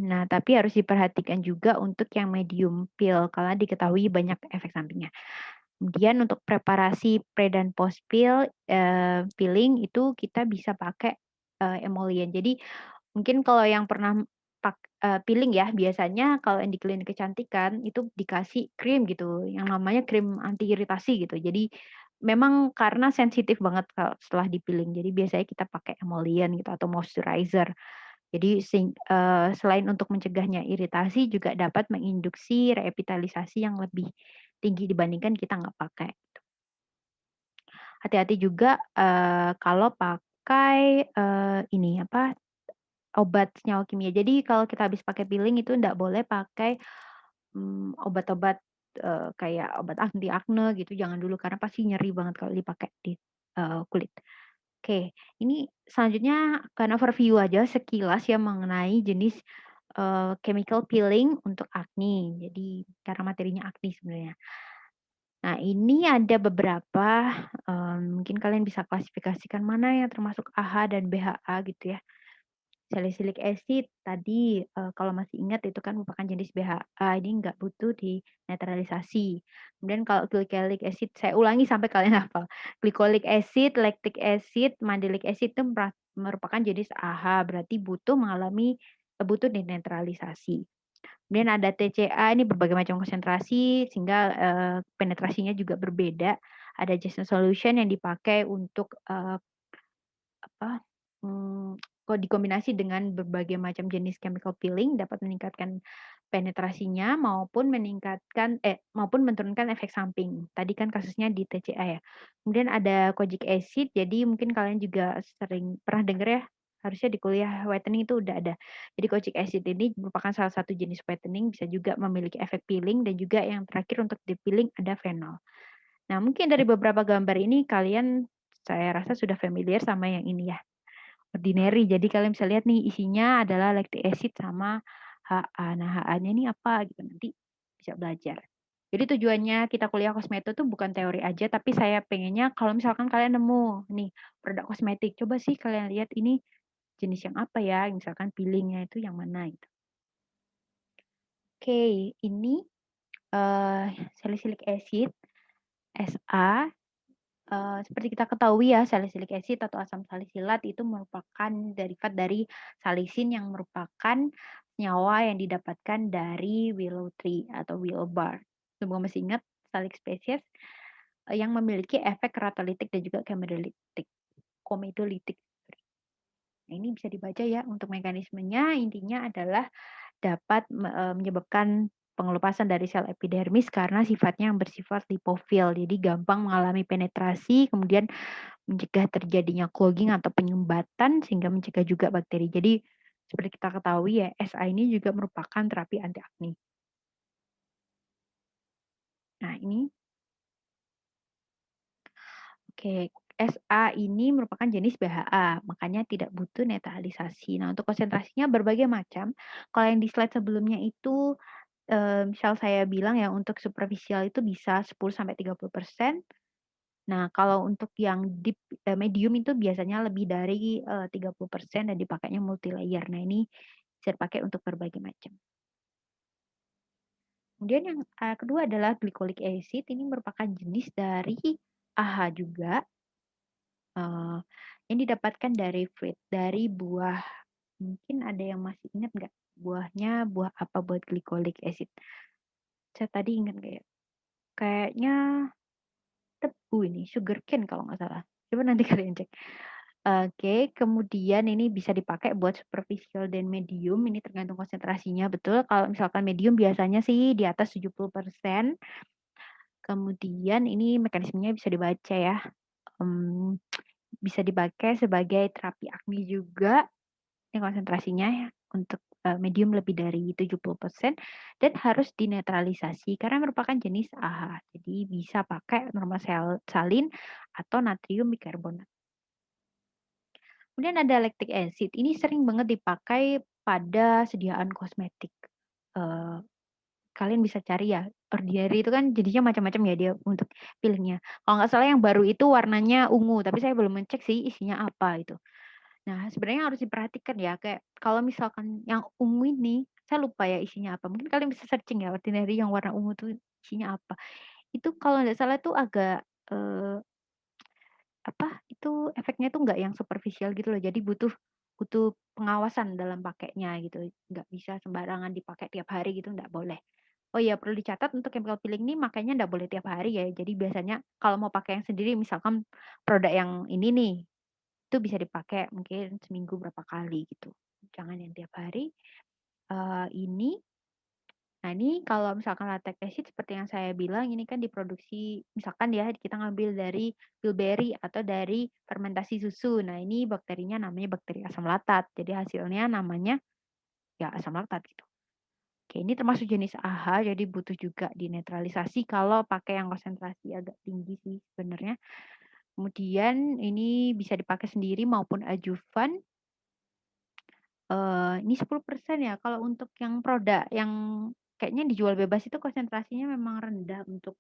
Nah tapi harus diperhatikan juga untuk yang medium peel karena diketahui banyak efek sampingnya. Kemudian untuk preparasi pre dan post peel, peeling itu kita bisa pakai, emollient. Jadi mungkin kalau yang pernah peeling ya, biasanya kalau yang di klinik kecantikan itu dikasih krim gitu, yang namanya krim anti iritasi gitu. Jadi memang karena sensitif banget kalau setelah di-peeling, jadi biasanya kita pakai emollient gitu atau moisturizer. Jadi selain untuk mencegahnya iritasi juga dapat menginduksi revitalisasi yang lebih tinggi dibandingkan kita nggak pakai. Hati-hati juga, kalau pakai, ini apa, obat senyawa kimia. Jadi kalau kita habis pakai peeling itu ndak boleh pakai, obat-obat, kayak obat anti akne gitu jangan dulu karena pasti nyeri banget kalau dipakai di, kulit. Oke, ini selanjutnya akan overview aja sekilas ya mengenai jenis, chemical peeling untuk acne. Jadi karena materinya acne sebenarnya. Nah, ini ada beberapa, mungkin kalian bisa klasifikasikan mana yang termasuk AHA dan BHA gitu ya. Salicylic acid tadi, kalau masih ingat itu kan merupakan jenis BHA, ini nggak butuh dinetralisasi. Kemudian kalau glycolic acid, saya ulangi sampai kalian hafal. Glycolic acid, lactic acid, mandelic acid itu merupakan jenis AHA, berarti butuh dinetralisasi. Kemudian ada TCA, ini berbagai macam konsentrasi sehingga, penetrasinya juga berbeda. Ada Janssen solution yang dipakai untuk, apa, kok dikombinasi dengan berbagai macam jenis chemical peeling dapat meningkatkan penetrasinya maupun menurunkan efek samping. Tadi kan kasusnya di TCA ya. Kemudian ada kojic acid, jadi mungkin kalian juga sering pernah dengar ya, harusnya di kuliah whitening itu udah ada. Jadi kojic acid ini merupakan salah satu jenis whitening, bisa juga memiliki efek peeling dan juga yang terakhir untuk di peeling ada phenol. Nah, mungkin dari beberapa gambar ini kalian saya rasa sudah familiar sama yang ini ya. Ordinary. Jadi kalian bisa lihat nih isinya adalah lactic acid sama HA. Nah, HA-nya ini apa gitu, nanti bisa belajar. Jadi tujuannya kita kuliah kosmetik tuh bukan teori aja, tapi saya pengennya kalau misalkan kalian nemu nih produk kosmetik, coba sih kalian lihat ini jenis yang apa ya, misalkan peelingnya itu yang mana gitu. Oke, ini, salicylic acid, SA. Seperti kita ketahui ya, salicylic acid atau asam salisilat itu merupakan derivat dari salisin yang merupakan senyawa yang didapatkan dari willow tree atau willow bark. Semoga masih ingat salic species, yang memiliki efek keratolitik dan juga komedolitik. Nah, ini bisa dibaca ya untuk mekanismenya, intinya adalah dapat menyebabkan pengelupasan dari sel epidermis karena sifatnya yang bersifat lipofil, jadi gampang mengalami penetrasi, kemudian mencegah terjadinya clogging atau penyumbatan sehingga mencegah juga bakteri. Jadi seperti kita ketahui ya, SA ini juga merupakan terapi anti akne. Nah ini, oke, SA ini merupakan jenis BHA, makanya tidak butuh netralisasi. Nah, untuk konsentrasinya berbagai macam. Kalau yang di slide sebelumnya itu, misal saya bilang ya untuk superficial itu bisa 10-30%. Nah, kalau untuk yang deep, medium itu biasanya lebih dari, 30% dan dipakainya multi-layer. Nah, ini bisa dipakai untuk berbagai macam. Kemudian yang, kedua adalah glycolic acid, ini merupakan jenis dari AHA juga, eee, yang didapatkan dari fruit, dari buah. Mungkin ada yang masih ingat nggak buahnya buah apa buat glycolic acid? Saya tadi ingat nggak ya? Kayaknya tebu ini, sugarcane kalau nggak salah. Coba nanti kalian cek. Oke, kemudian ini bisa dipakai buat superficial dan medium, ini tergantung konsentrasinya, betul. Kalau misalkan medium biasanya sih di atas 70%. Kemudian ini mekanismenya bisa dibaca ya, mmm, bisa dipakai sebagai terapi akne juga, ini konsentrasinya ya untuk, medium lebih dari 70% dan harus dinetralisasi karena merupakan jenis AHA. Jadi bisa pakai normal salin atau natrium bikarbonat. Kemudian ada lactic acid, ini sering banget dipakai pada sediaan kosmetik. Eee, Kalian bisa cari ya, Ordinary itu kan jenisnya macam-macam ya dia untuk peelingnya. Kalau nggak salah yang baru itu warnanya ungu, tapi saya belum ngecek sih isinya apa itu. Nah, sebenarnya harus diperhatikan ya, kayak kalau misalkan yang ungu ini, saya lupa ya isinya apa, mungkin kalian bisa searching ya Ordinary yang warna ungu tuh isinya apa. Itu kalau nggak salah tuh agak, itu efeknya tuh nggak yang superficial gitu loh, jadi butuh butuh pengawasan dalam pakainya gitu, nggak bisa sembarangan dipakai tiap hari gitu, nggak boleh. Oh iya, perlu dicatat untuk chemical peeling ini makanya nggak boleh tiap hari ya, jadi biasanya kalau mau pakai yang sendiri misalkan produk yang ini nih, itu bisa dipakai mungkin seminggu berapa kali gitu, jangan yang tiap hari. Ini Nah, ini kalau misalkan latex acid seperti yang saya bilang ini kan diproduksi misalkan ya kita ngambil dari bilberry atau dari fermentasi susu. Nah, ini bakterinya namanya bakteri asam laktat. Jadi hasilnya namanya ya asam laktat gitu. Oke, ini termasuk jenis AHA jadi butuh juga dinetralisasi kalau pakai yang konsentrasi agak tinggi sih sebenarnya. Kemudian ini bisa dipakai sendiri maupun adjuvan. Ini 10% ya, kalau untuk yang produk yang kayaknya dijual bebas itu konsentrasinya memang rendah untuk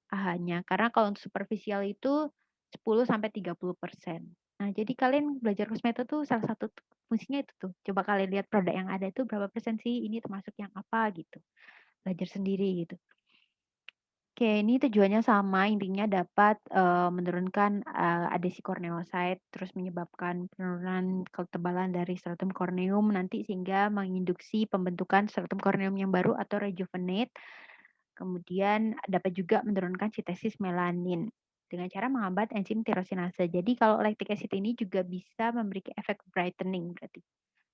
AHA-nya, karena kalau untuk superficial itu 10-30%. Nah, jadi kalian belajar kosmeto tuh salah satu fungsinya itu tuh, coba kalian lihat produk yang ada itu berapa persen sih, ini termasuk yang apa gitu, belajar sendiri gitu. Oke, ini tujuannya sama, intinya dapat, menurunkan, adesi korneosit, terus menyebabkan penurunan ketebalan dari stratum corneum nanti sehingga menginduksi pembentukan stratum corneum yang baru atau rejuvenate. Kemudian dapat juga menurunkan sintesis melanin dengan cara menghambat enzim tirosinase. Jadi kalau lactic acid ini juga bisa memberikan efek brightening berarti.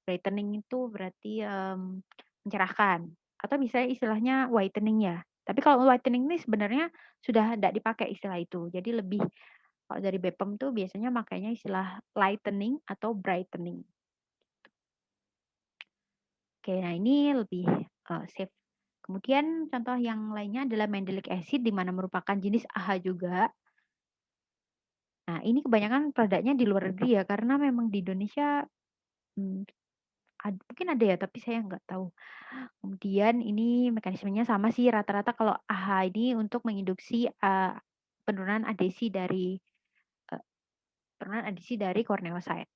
Brightening itu berarti, mencerahkan atau bisa istilahnya whitening ya. Tapi kalau whitening ini sebenarnya sudah tidak dipakai istilah itu. Jadi lebih kalau dari BPOM tuh biasanya makanya istilah lightening atau brightening. Oke, nah ini lebih, safe. Kemudian contoh yang lainnya adalah mandelic acid di mana merupakan jenis AHA juga. Nah, ini kebanyakan produknya di luar negeri ya karena memang di Indonesia, mmm, mungkin ada ya tapi saya nggak tahu. Kemudian ini mekanismenya sama sih rata-rata kalau AHA ini untuk menginduksi, penurunan adesi dari, eee, penurunan adesi dari korneosit.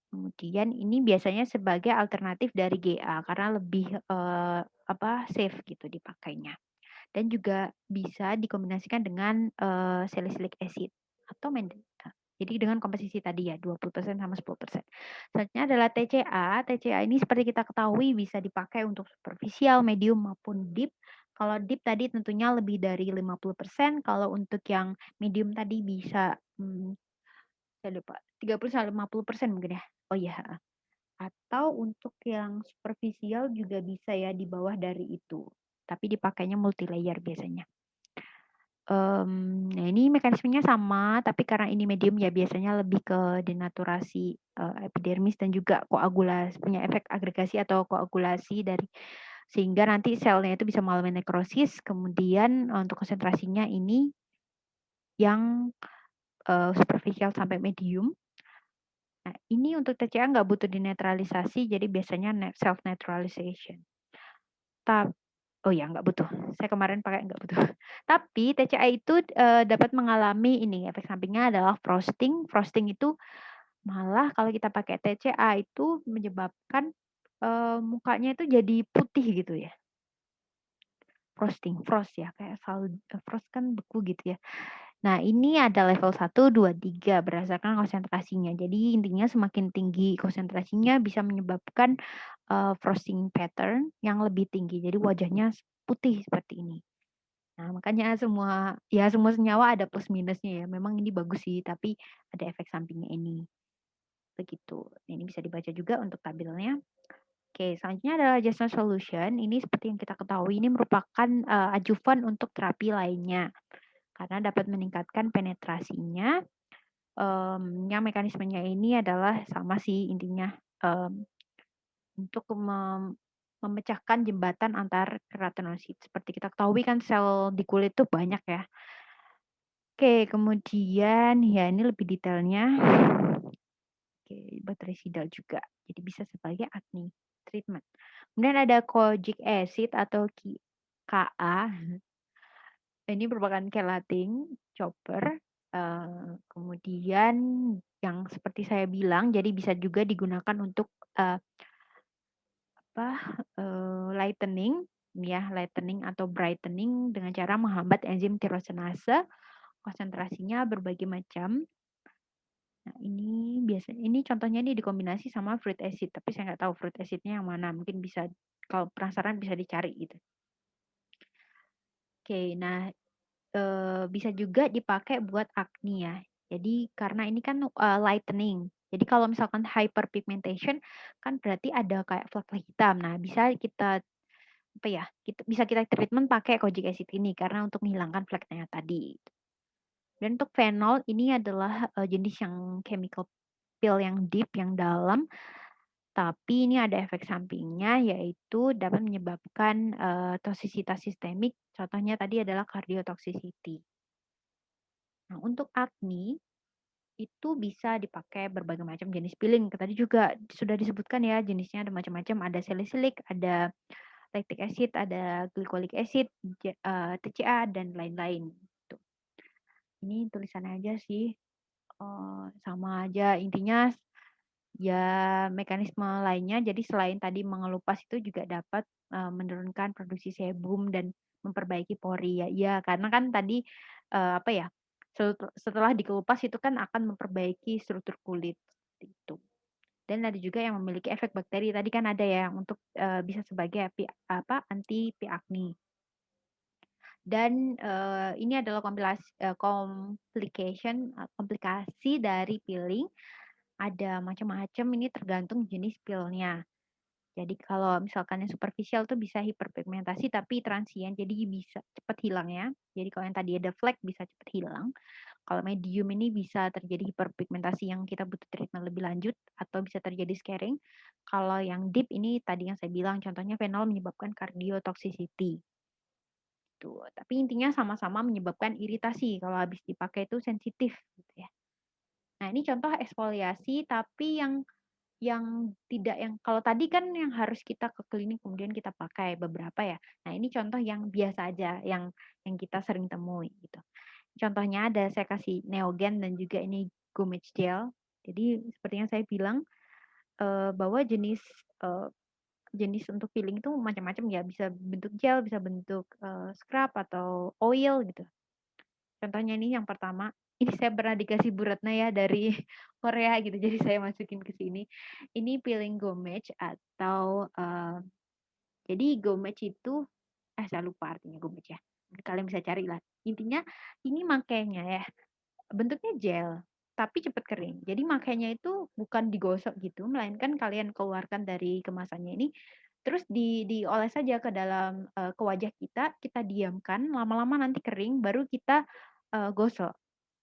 Kemudian ini biasanya sebagai alternatif dari GA karena lebih, safe gitu dipakainya. Dan juga bisa dikombinasikan dengan, salicylic acid atau jadi dengan komposisi tadi ya 20% sama 10%. Selanjutnya adalah TCA. TCA ini seperti kita ketahui bisa dipakai untuk superficial, medium maupun deep. Kalau deep tadi tentunya lebih dari 50%, kalau untuk yang medium tadi bisa, saya lupa 30 sampai 50% mungkin ya? Oh iya, heeh. Atau untuk yang superficial juga bisa ya di bawah dari itu, tapi dipakainya multi-layer biasanya. Nah ini mekanismenya sama, tapi karena ini medium ya biasanya lebih ke denaturasi, epidermis dan juga koagulasi punya efek agregasi atau koagulasi dari sehingga nanti selnya itu bisa mengalami nekrosis, kemudian untuk konsentrasinya ini yang, superficial sampai medium. Nah ini untuk TCA nggak butuh dinetralisasi, jadi biasanya self neutralization. Tap Oh ya, nggak butuh. Saya kemarin pakai nggak butuh. Tapi TCA itu, dapat mengalami ini, efek sampingnya adalah frosting. Frosting itu malah kalau kita pakai TCA itu menyebabkan, mukanya itu jadi putih gitu ya. Frosting, frost ya, kayak frost kan beku gitu ya. Nah, ini ada level 1, 2, 3 berdasarkan konsentrasinya. Jadi intinya semakin tinggi konsentrasinya bisa menyebabkan, frosting pattern yang lebih tinggi. Jadi wajahnya putih seperti ini. Nah, makanya semua senyawa ada plus minusnya ya. Memang ini bagus sih, tapi ada efek sampingnya ini, begitu. Nah, ini bisa dibaca juga untuk tabelnya. Oke, selanjutnya adalah Jasper Solution. Ini seperti yang kita ketahui ini merupakan, ajuvan untuk terapi lainnya, karena dapat meningkatkan penetrasinya, yang mekanismenya ini adalah sama sih intinya, untuk memecahkan jembatan antar keratinosit. Seperti kita ketahui kan sel di kulit tuh banyak ya. Oke, kemudian ya ini lebih detailnya. Oke, batericidal juga. Jadi bisa sebagai acne treatment. Kemudian ada kojic acid atau KA. Ini merupakan chelating chopper. Kemudian yang seperti saya bilang, jadi bisa juga digunakan untuk lightening, ya, lightening atau brightening dengan cara menghambat enzim tirosinase. Konsentrasinya berbagai macam. Nah, ini contohnya nih dikombinasi sama fruit acid, tapi saya nggak tahu fruit acidnya yang mana, mungkin bisa kalau penasaran bisa dicari gitu. Oke, nah, bisa juga dipakai buat acne ya. Jadi karena ini kan, lightening, jadi kalau misalkan hyperpigmentation kan berarti ada kayak flek-flek hitam. Nah, bisa kita, apa ya, bisa kita treatment pakai kojic acid ini karena untuk menghilangkan fleknya tadi. Dan untuk fenol ini adalah, jenis yang chemical pil yang deep, yang dalam, tapi ini ada efek sampingnya yaitu dapat menyebabkan, toksisitas sistemik, contohnya tadi adalah cardiotoxicity. Nah, untuk acne itu bisa dipakai berbagai macam jenis peeling, tadi juga sudah disebutkan ya jenisnya ada macam-macam, ada salicylic, ada lactic acid, ada glycolic acid, TCA dan lain-lain, gitu. Ini tulisannya aja sih. sama aja intinya ya mekanisme lainnya jadi selain tadi mengelupas itu juga dapat, menurunkan produksi sebum dan memperbaiki pori ya. Iya karena kan tadi, apa ya, setelah dikelupas itu kan akan memperbaiki struktur kulit, seperti itu. Dan ada juga yang memiliki efek bakteri tadi kan ada ya untuk, bisa sebagai anti P. acne. Dan, ini adalah komplikasi dari peeling, ada macam-macam ini tergantung jenis peel-nya. Jadi kalau misalkan yang superficial tuh bisa hiperpigmentasi tapi transien, jadi bisa cepat hilang ya. Jadi kalau yang tadi ada flek bisa cepat hilang. Kalau medium ini bisa terjadi hiperpigmentasi yang kita butuh treatment lebih lanjut atau bisa terjadi scarring. Kalau yang deep ini tadi yang saya bilang contohnya fenol menyebabkan cardiotoxicity. Tuh, tapi intinya sama-sama menyebabkan iritasi kalau habis dipakai itu sensitif gitu ya. Nah, ini contoh eksfoliasi tapi yang tidak yang kalau tadi kan yang harus kita ke klinik kemudian kita pakai beberapa ya. Nah, ini contoh yang biasa aja yang kita sering temui gitu. Contohnya ada saya kasih Neogen dan juga ini Gomage Gel. Jadi seperti yang saya bilang, bahwa eee, jenis untuk peeling itu macam-macam ya, bisa bentuk gel, bisa bentuk, scrub atau oil gitu. Contohnya nih yang pertama, ini saya pernah dikasih Bu Retno ya dari Korea gitu, jadi saya masukin ke sini. Ini peeling Gomage atau, jadi Gomage itu saya lupa artinya Gomage ya, kalian bisa cari lah. Intinya ini makainya ya, bentuknya gel, tapi cepat kering. Jadi makainya itu bukan digosok gitu, melainkan kalian keluarkan dari kemasannya ini, terus dioles saja ke dalam, ke wajah kita, kita diamkan, lama-lama nanti kering, baru kita, gosok.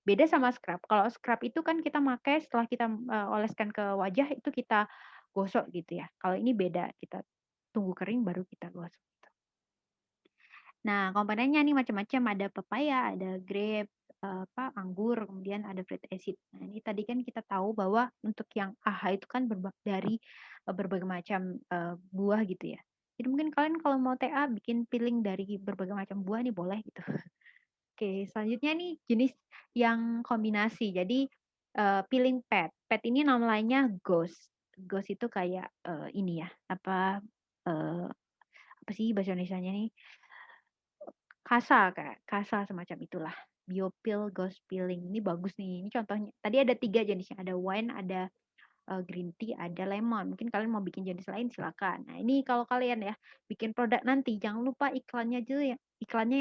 Beda sama scrub, kalau scrub itu kan kita pakai setelah kita, oleskan ke wajah itu kita gosok gitu ya. Kalau ini beda, kita tunggu kering baru kita gosok. Nah, komponennya nih macam-macam, ada pepaya, ada grape, anggur, kemudian ada fruit acid. Nah, ini tadi kan kita tahu bahwa untuk yang AHA itu kan dari, berbagai macam, buah gitu ya. Jadi mungkin kalian kalau mau TA bikin peeling dari berbagai macam buah nih boleh gitu. Oke, selanjutnya nih jenis yang kombinasi. Jadi, peeling pad. Pad ini nama lainnya gauze. Gauze itu kayak, ini ya, eee, apa sih bahasa Indonesianya nih? Kasa semacam itulah. Biopil Ghost Peeling, ini bagus nih, ini contohnya tadi ada 3 jenisnya, ada wine, ada, green tea, ada lemon, mungkin kalian mau bikin jenis lain silakan. Nah ini kalau kalian ya, bikin produk nanti jangan lupa iklannya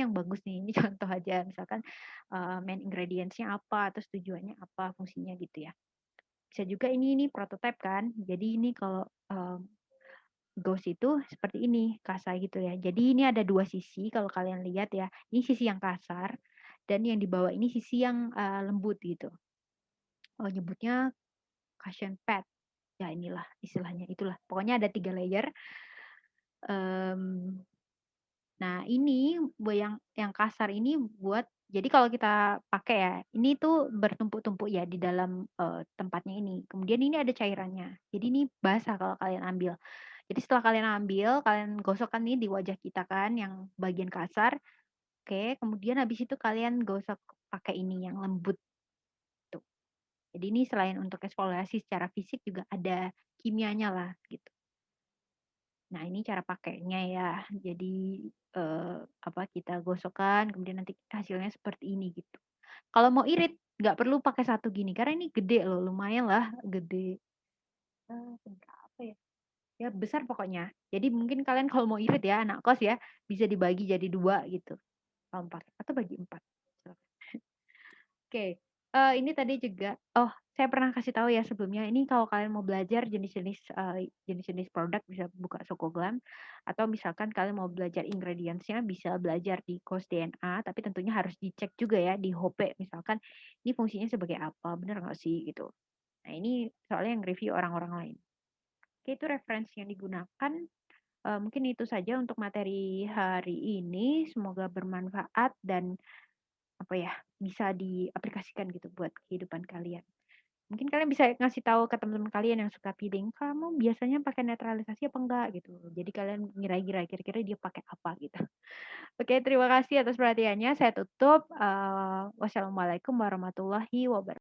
yang bagus nih, ini contoh aja misalkan, main ingredients-nya apa, terus tujuannya apa, fungsinya gitu ya. Bisa juga ini prototipe kan, jadi ini kalau, Ghost itu seperti ini, kasar gitu ya. Jadi ini ada 2 sisi kalau kalian lihat ya, ini sisi yang kasar dan yang di bawah ini sisi yang, lembut gitu. Nyebutnya cushion pad, ya inilah istilahnya, itulah. Pokoknya ada 3 layer, mmm, nah ini yang kasar ini buat jadi kalau kita pakai ya, ini tuh bertumpuk-tumpuk ya di dalam, tempatnya ini. Kemudian ini ada cairannya, jadi ini basah kalau kalian ambil. Jadi setelah kalian ambil, kalian gosok kan nih di wajah kita kan yang bagian kasar, oke, kemudian habis itu kalian gosok pakai ini yang lembut tuh. Jadi ini selain untuk eksfoliasi secara fisik juga ada kimianya lah gitu. Nah ini cara pakainya ya. Jadi, kita gosokkan kemudian nanti hasilnya seperti ini gitu. Kalau mau irit nggak perlu pakai satu gini karena ini gede loh, lumayan lah gede, seberapa ya? Ya besar pokoknya. Jadi mungkin kalian kalau mau irit ya anak kos ya, bisa dibagi jadi 2 gitu, kalau pakai atau bagi 4. Oke, ini tadi juga saya pernah kasih tahu ya sebelumnya, ini kalau kalian mau belajar jenis-jenis produk bisa buka Sokoglam, atau misalkan kalian mau belajar ingredients-nya bisa belajar di Course DNA, tapi tentunya harus dicek juga ya di HOPE misalkan, ini fungsinya sebagai apa, bener nggak sih gitu. Nah ini soalnya yang review orang-orang lain. Oke itu referensi yang digunakan. Mungkin itu saja untuk materi hari ini, semoga bermanfaat dan, apa ya, bisa diaplikasikan gitu buat kehidupan kalian. Mungkin kalian bisa ngasih tahu ke teman-teman kalian yang suka peeling, "Kamu biasanya pakai netralisasi apa enggak?" Gitu. Jadi kalian ngira-ngira kira-kira dia pakai apa gitu. Oke, terima kasih atas perhatiannya, saya tutup, wassalamualaikum warahmatullahi wabarakatuh.